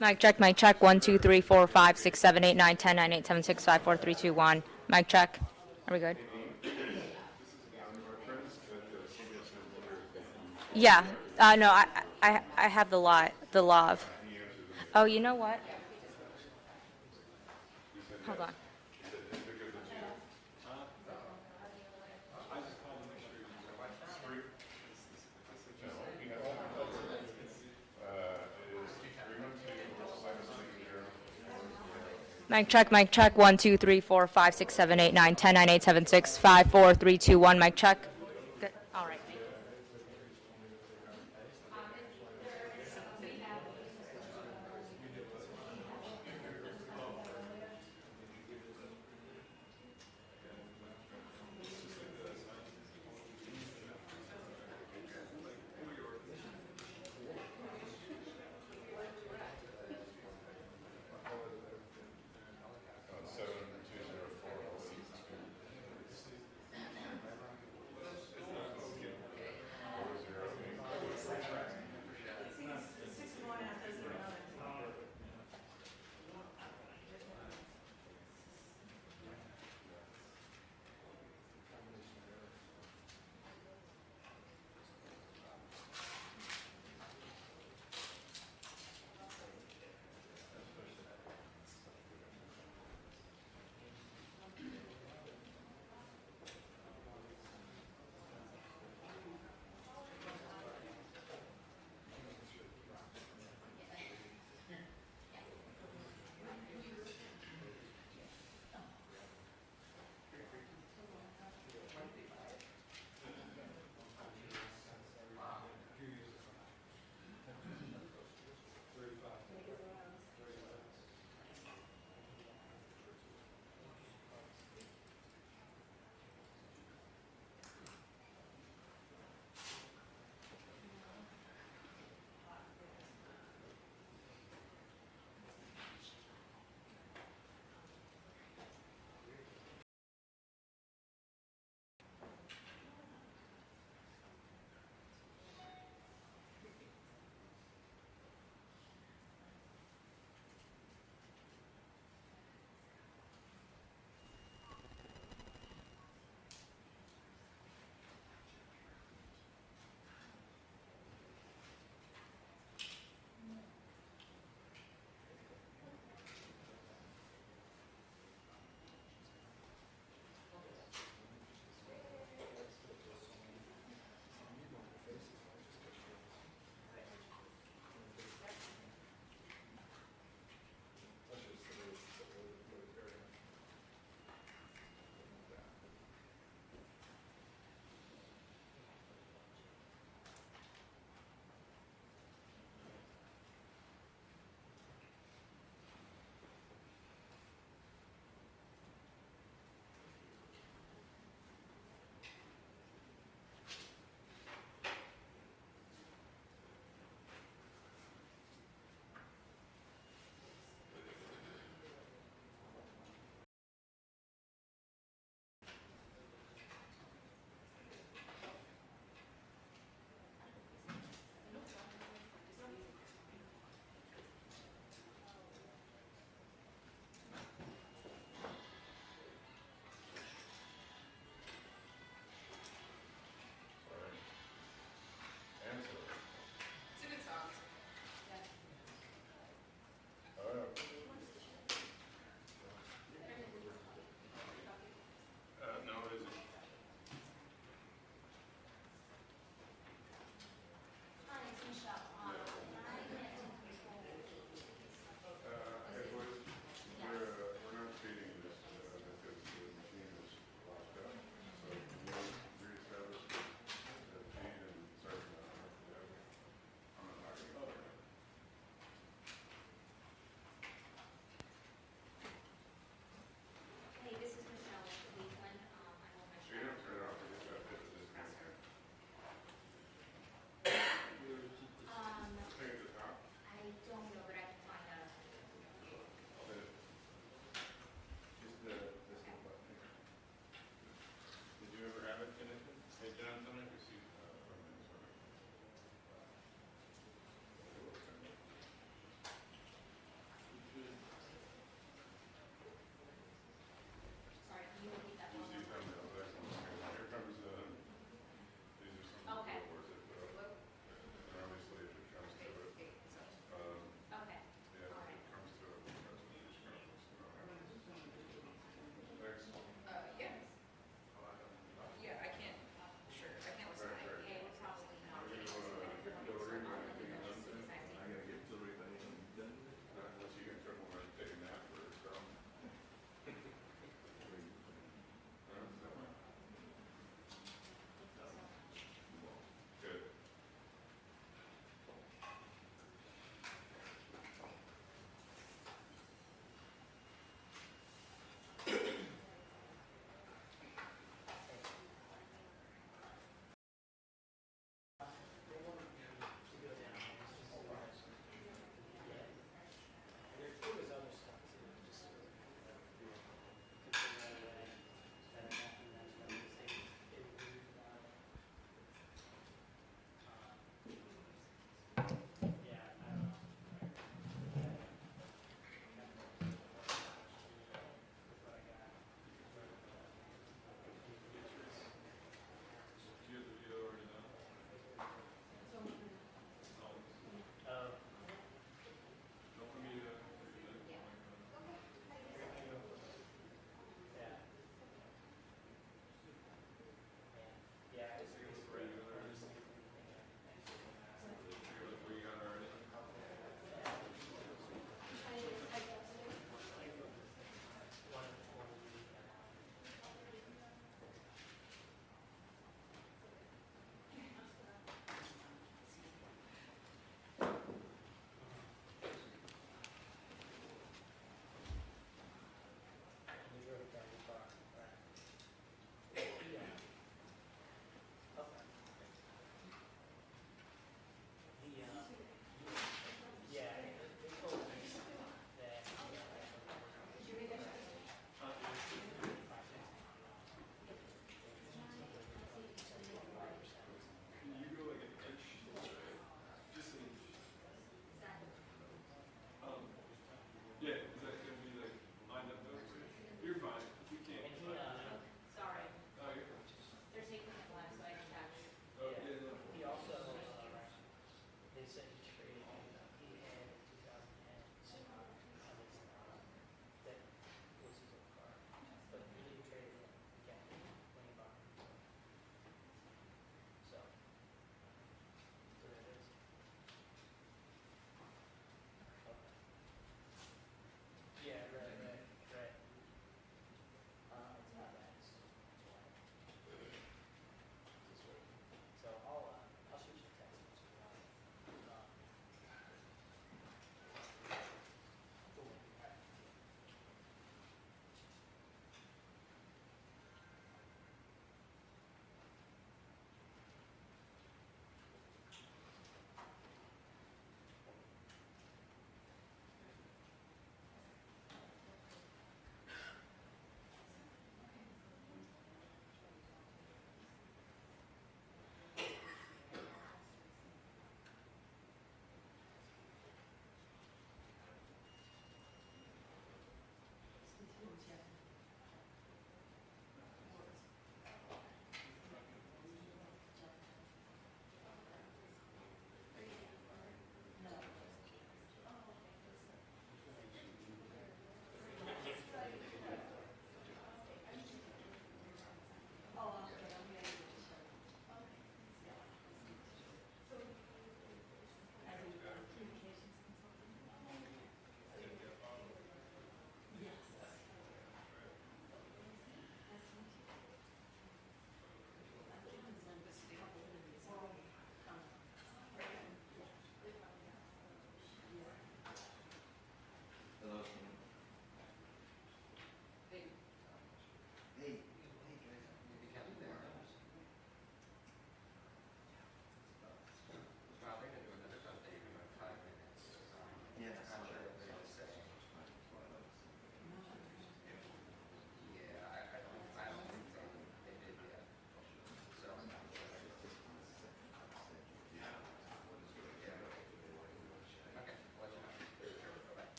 Mic check, mic check. 1, 2, 3, 4, 5, 6, 7, 8, 9, 10, 9, 8, 7, 6, 5, 4, 3, 2, 1. Mic check. Are we good? Yeah. No, I have the law of. Oh, you know what? Hold on. Mic check, mic check. 1, 2, 3, 4, 5, 6, 7, 8, 9, 10, 9, 8, 7, 6, 5, 4, 3, 2, 1. Mic check. Good. All right.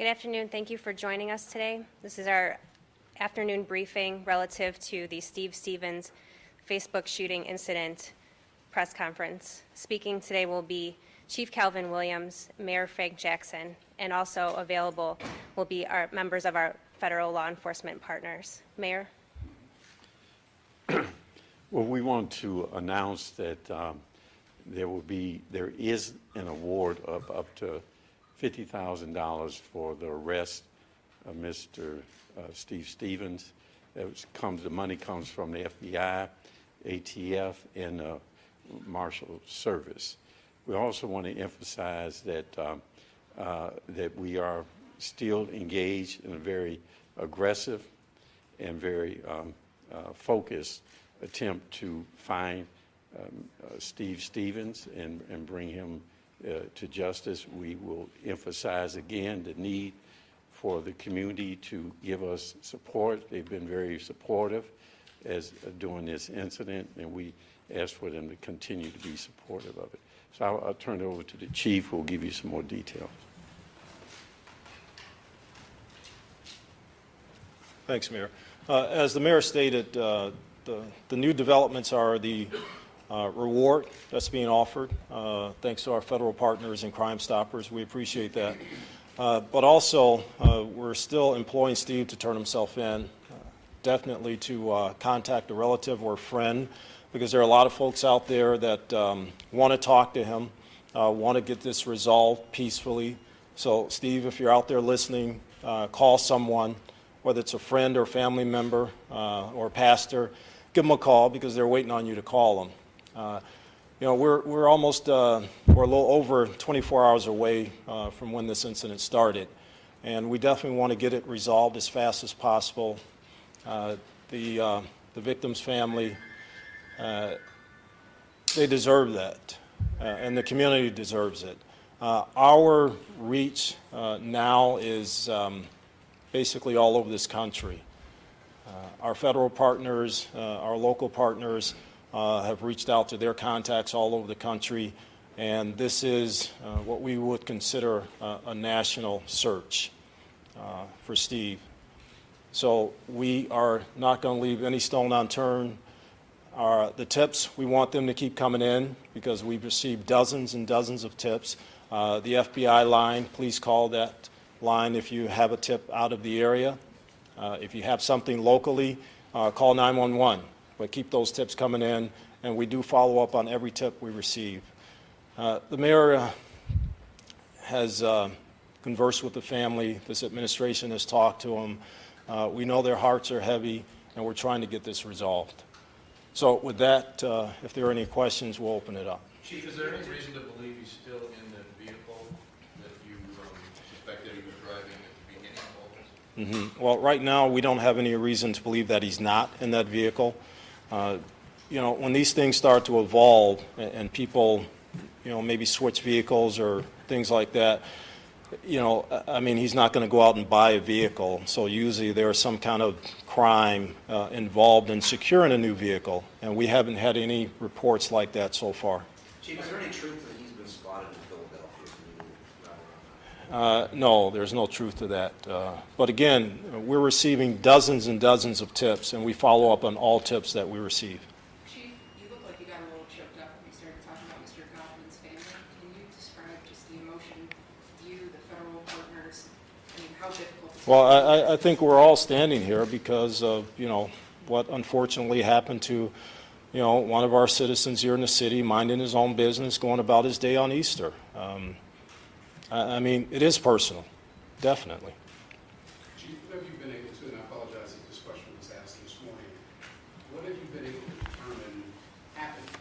Good afternoon. Thank you for joining us today. This is our afternoon briefing relative to the Steve Stevens Facebook shooting incident press conference. Speaking today will be Chief Calvin Williams, Mayor Frank Jackson, and also available will be our members of our federal law enforcement partners. Mayor? Well, we want to announce that there is an award of up to $50,000 for the arrest of Mr. Steve Stevens. The money comes from the FBI, ATF, and the Marshal Service. We also want to emphasize that that we are still engaged in a very aggressive and very focused attempt to find Steve Stevens and bring him to justice. We will emphasize again the need for the community to give us support. They've been very supportive during this incident, and we ask for them to continue to be supportive of it. So I'll turn it over to the chief, who will give you some more details. Thanks, Mayor. As the mayor stated, the new developments are the reward that's being offered, thanks to our federal partners and Crime Stoppers. We appreciate that. But also, we're still employing Steve to turn himself in, definitely to contact a relative or a friend, because there are a lot of folks out there that want to talk to him, want to get this resolved peacefully. So, Steve, if you're out there listening, call someone, whether it's a friend or family member or pastor. Give them a call, because they're waiting on you to call them. You know, we're almost, we're a little over 24 hours away from when this incident started, and we definitely want to get it resolved as fast as possible. The victim's family, they deserve that, and the community deserves it. Our reach now is basically all over this country. Our federal partners, our local partners have reached out to their contacts all over the country, and this is what we would consider a national search for Steve. So we are not going to leave any stone unturned. The tips, we want them to keep coming in, because we've received dozens and dozens of tips. The FBI line, please call that line if you have a tip out of the area. If you have something locally, call 911. But keep those tips coming in, and we do follow up on every tip we receive. The mayor has conversed with the family. This administration has talked to them. We know their hearts are heavy, and we're trying to get this resolved. So with that, if there are any questions, we'll open it up. Chief, is there any reason to believe he's still in the vehicle that you suspect that he was driving at the beginning of all this? Well, right now, we don't have any reason to believe that he's not in that vehicle. You know, when these things start to evolve and people, you know, maybe switch vehicles or things like that, you know, I mean, he's not going to go out and buy a vehicle. So usually there's some kind of crime involved in securing a new vehicle, and we haven't had any reports like that so far. Chief, is there any truth that he's been spotted in Philadelphia? No, there's no truth to that. But again, we're receiving dozens and dozens of tips, and we follow up on all tips that we receive. Chief, you look like you got a little choked up when you started talking about Mr. Kaufman's family. Can you describe just the emotion, you, the federal partners, I mean, how difficult is it? Well, I think we're all standing here because of, you know, what unfortunately happened to, you know, one of our citizens here in the city, minding his own business, going about his day on Easter. I mean, it is personal, definitely. Chief, what have you been able to, and I apologize if this question was asked this morning, what have you been able to determine happened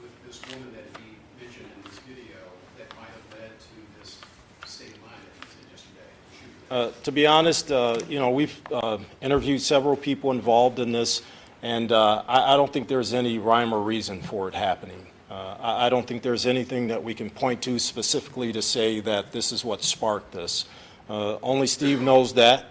with this woman that he mentioned in this video that might have led to this state of mind that he said yesterday? To be honest, you know, we've interviewed several people involved in this, and I don't think there's any rhyme or reason for it happening. I don't think there's anything that we can point to specifically to say that this is what sparked this. Only Steve knows that.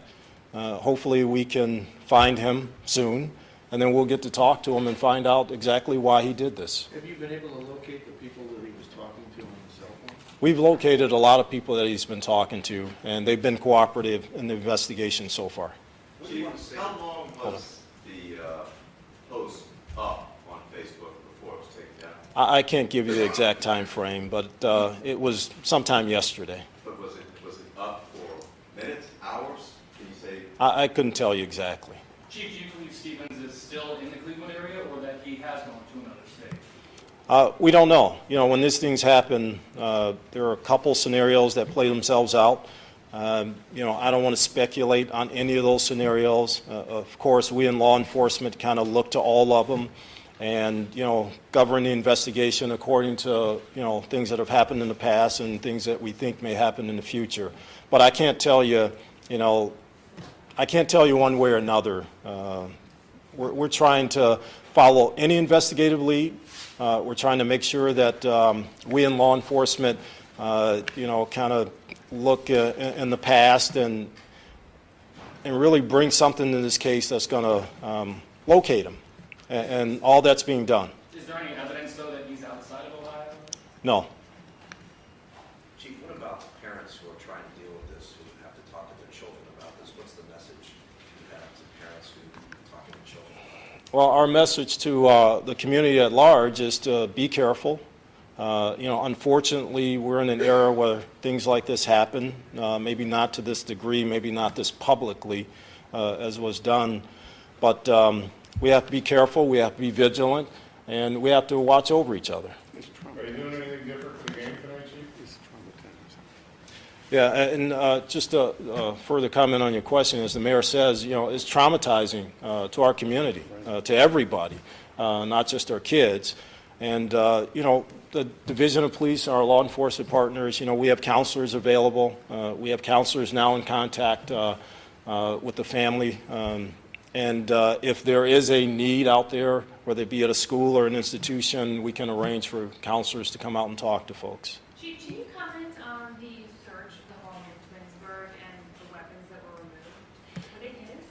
Hopefully we can find him soon, and then we'll get to talk to him and find out exactly why he did this. Have you been able to locate the people that he was talking to on the cell phone? We've located a lot of people that he's been talking to, and they've been cooperative in the investigation so far. Chief, how long was the post up on Facebook before it was taken down? I can't give you the exact time frame, but it was sometime yesterday. But was it up for minutes, hours? Can you say? I couldn't tell you exactly. Chief, do you believe Stevens is still in the Cleveland area or that he has gone to another state? We don't know. You know, when these things happen, there are a couple scenarios that play themselves out. You know, I don't want to speculate on any of those scenarios. Of course, we in law enforcement kind of look to all of them and, you know, govern the investigation according to, you know, things that have happened in the past and things that we think may happen in the future. But I can't tell you, you know, I can't tell you one way or another. We're trying to follow any investigative lead. We're trying to make sure that we in law enforcement, you know, kind of look in the past and really bring something to this case that's going to locate him. And all that's being done. Is there any evidence, though, that he's outside of Ohio? No. Chief, what about parents who are trying to deal with this, who have to talk to their children about this? What's the message you have to parents who are talking to children about it? Well, our message to the community at large is to be careful. You know, unfortunately, we're in an era where things like this happen, maybe not to this degree, maybe not this publicly as was done, but we have to be careful, we have to be vigilant, and we have to watch over each other. Are you doing anything different for the game tonight, Chief? Yeah, and just a further comment on your question, as the mayor says, you know, it's traumatizing to our community, to everybody, not just our kids. And, you know, the Division of Police, our law enforcement partners, you know, we have counselors available. We have counselors now in contact with the family. And if there is a need out there, whether it be at a school or an institution, we can arrange for counselors to come out and talk to folks. Chief, can you comment on the search of the home in Twinsburg and the weapons that were removed? Were they his?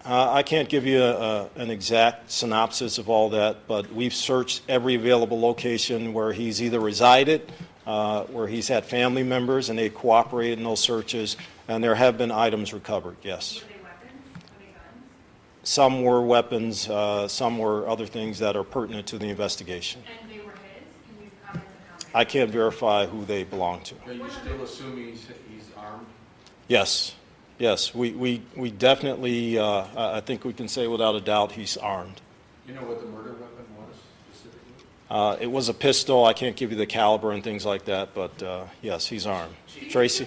I can't give you an exact synopsis of all that, but we've searched every available location where he's either resided, where he's had family members, and they cooperated in those searches, and there have been items recovered, yes. Were they weapons? Were they guns? Some were weapons, some were other things that are pertinent to the investigation. And they were his? Can you comment on how many? I can't verify who they belong to. Are you still assuming he's armed? Yes, yes, we definitely, I think we can say without a doubt he's armed. You know what the murder weapon was specifically? It was a pistol. I can't give you the caliber and things like that, but yes, he's armed. Tracy?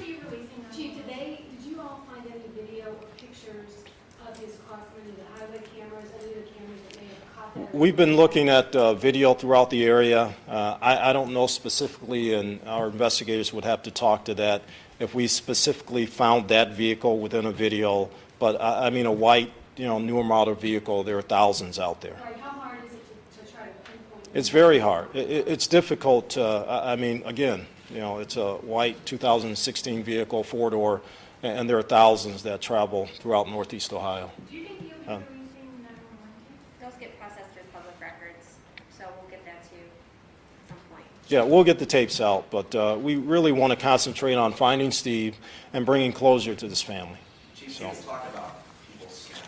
Chief, did you all find any video or pictures of his car from any of the highway cameras, any of the cameras that may have caught that? We've been looking at video throughout the area. I don't know specifically, and our investigators would have to talk to that, if we specifically found that vehicle within a video. But I mean, a white, you know, newer model vehicle, there are thousands out there. Right, how hard is it to try to pinpoint? It's very hard. It's difficult. I mean, again, you know, it's a white 2016 vehicle, four-door, and there are thousands that travel throughout Northeast Ohio. Do you think you'll be releasing 911 tapes? Those get processed through public records, so we'll get that to you at some point. Yeah, we'll get the tapes out, but we really want to concentrate on finding Steve and bringing closure to this family. Chief, you talk about people snapping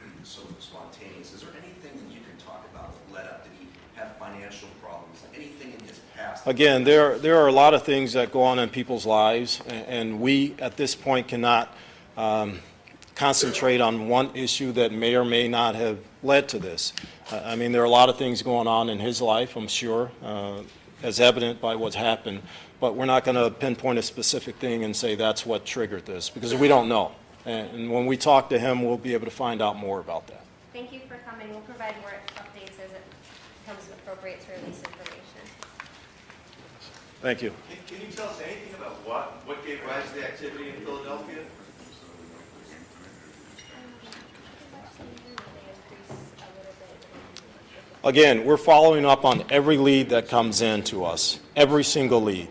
and doing something so spontaneous. Is there anything that you can talk about that led up? Did he have financial problems? Anything in his past? Again, there are a lot of things that go on in people's lives, and we, at this point, cannot concentrate on one issue that may or may not have led to this. I mean, there are a lot of things going on in his life, I'm sure, as evident by what's happened, but we're not going to pinpoint a specific thing and say that's what triggered this, because we don't know. And when we talk to him, we'll be able to find out more about that. Thank you for coming. We'll provide more updates as it becomes appropriate to release information. Thank you. Can you tell us anything about what gave rise to the activity in Philadelphia? Again, we're following up on every lead that comes in to us, every single lead.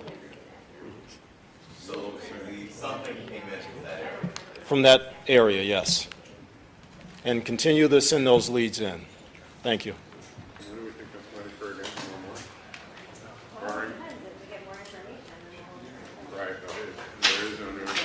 So something came in from that area. From that area, yes. And continue to send those leads in. Thank you. When do we think that's ready for again? One more? Barring, Depends if we get more information. Right, there is no new